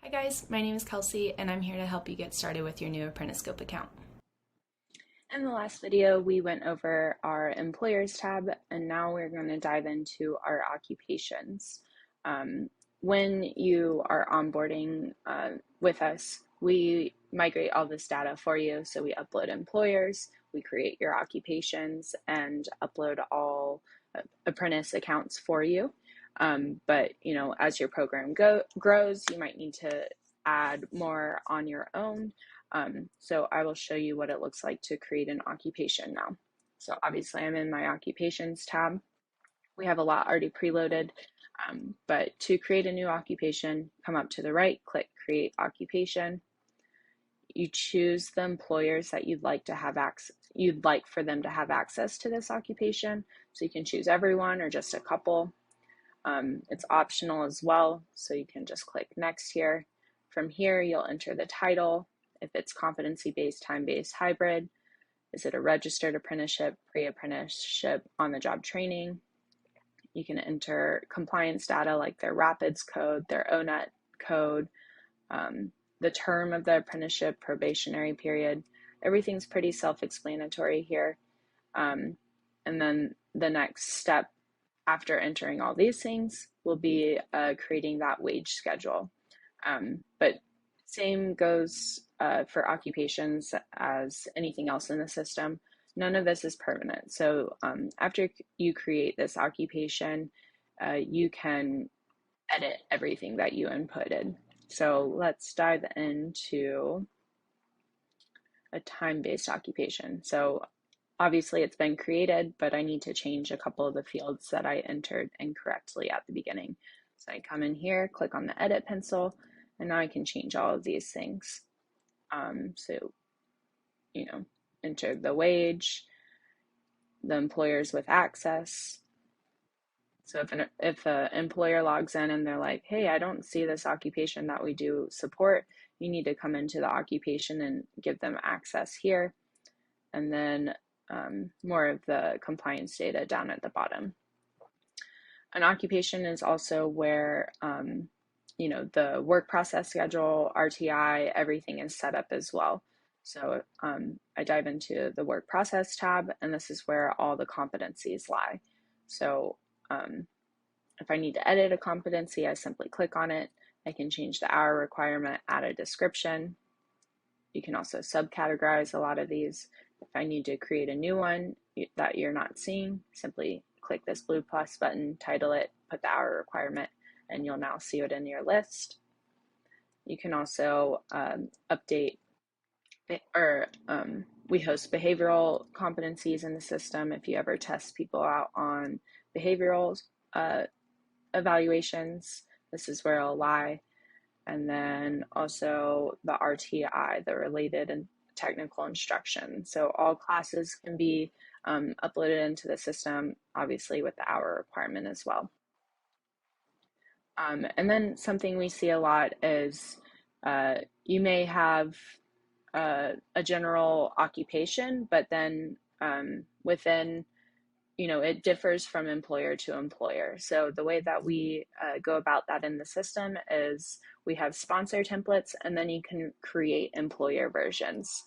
Hi guys, my name is Kelsey and I'm here to help you get started with your new Apprenticescope account. In the last video, we went over our Employers tab and now we're going to dive into our occupations. When you are onboarding with us, we migrate all this data for you. So we upload employers, we create your occupations, and upload all apprentice accounts for you. But as your program grows, you might need to add more on your own. So I will show you what it looks like to create an occupation now. So obviously I'm in my occupations tab. We have a lot already preloaded, but to create a new occupation, come up to the right, click create occupation. You choose the employers that you'd like for them to have access to this occupation. So you can choose everyone or just a couple. It's optional as well, so you can just click next here. From here, you'll enter the title, if it's competency-based, time-based, hybrid. Is it a registered apprenticeship, pre-apprenticeship, on-the-job training? You can enter compliance data like their RAPIDS code, their ONET code, the term of the apprenticeship, probationary period. Everything's pretty self-explanatory here. And then the next step after entering all these things will be creating that wage schedule. But same goes for occupations as anything else in the system. None of this is permanent. So after you create this occupation, you can edit everything that you inputted. So let's dive into a time-based occupation. So obviously it's been created, but I need to change a couple of the fields that I entered incorrectly at the beginning. So I come in here, click on the edit pencil, and now I can change all of these things. So, enter the wage, the employers with access. So if an employer logs in and they're like, hey, I don't see this occupation that we do support, you need to come into the occupation and give them access here. And then more of the compliance data down at the bottom. An occupation is also where the work process schedule, RTI, everything is set up as well. So I dive into the work process tab, and this is where all the competencies lie. So if I need to edit a competency, I simply click on it. I can change the hour requirement, add a description. You can also subcategorize a lot of these. If I need to create a new one that you're not seeing, simply click this blue plus button, title it, put the hour requirement, and you'll now see it in your list. You can also update or we host behavioral competencies in the system if you ever test people out on behavioral evaluations. This is where it'll lie. And then also the RTI, the related and technical instruction. So all classes can be uploaded into the system, obviously with the hour requirement as well. And then something we see a lot is you may have a general occupation, but then within, it differs from employer to employer. So the way that we go about that in the system is we have sponsor templates, and then you can create employer versions.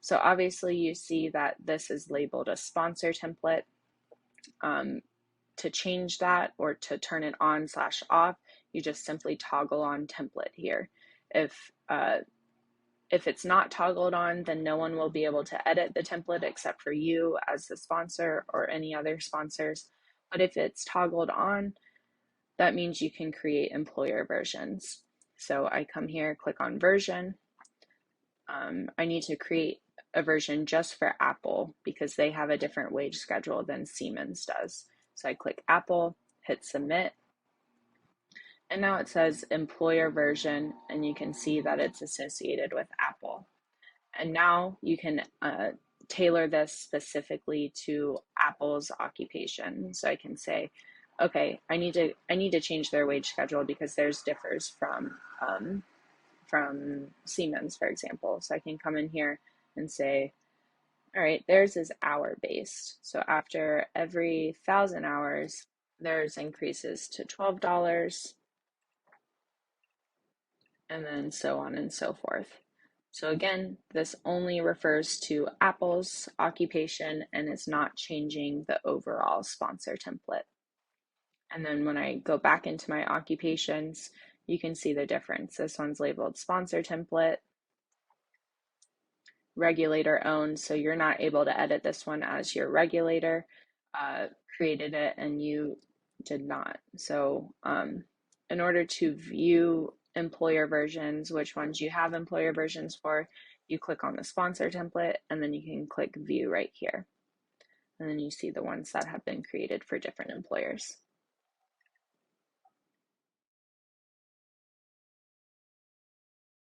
So obviously you see that this is labeled a sponsor template. To change that or to turn it on/off, you just simply toggle on template here. If it's not toggled on, then no one will be able to edit the template except for you as the sponsor or any other sponsors. But if it's toggled on, that means you can create employer versions. So I come here, click on version. I need to create a version just for Apple because they have a different wage schedule than Siemens does. So I click Apple, hit submit. And now it says employer version, and you can see that it's associated with Apple. And now you can tailor this specifically to Apple's occupation. So I can say, okay, I need to change their wage schedule because theirs differs from Siemens, for example. So I can come in here and say, all right, theirs is hour based. So after every 1,000 hours, theirs increases to $12. and then so on and so forth. So again, this only refers to Apple's occupation and is not changing the overall sponsor template. And then when I go back into my occupations, you can see the difference. This one's labeled sponsor template, regulator owned, so you're not able to edit this one as your regulator created it and you did not. So in order to view employer versions, which ones you have employer versions for, you click on the sponsor template and then you can click view right here. And then you see the ones that have been created for different employers.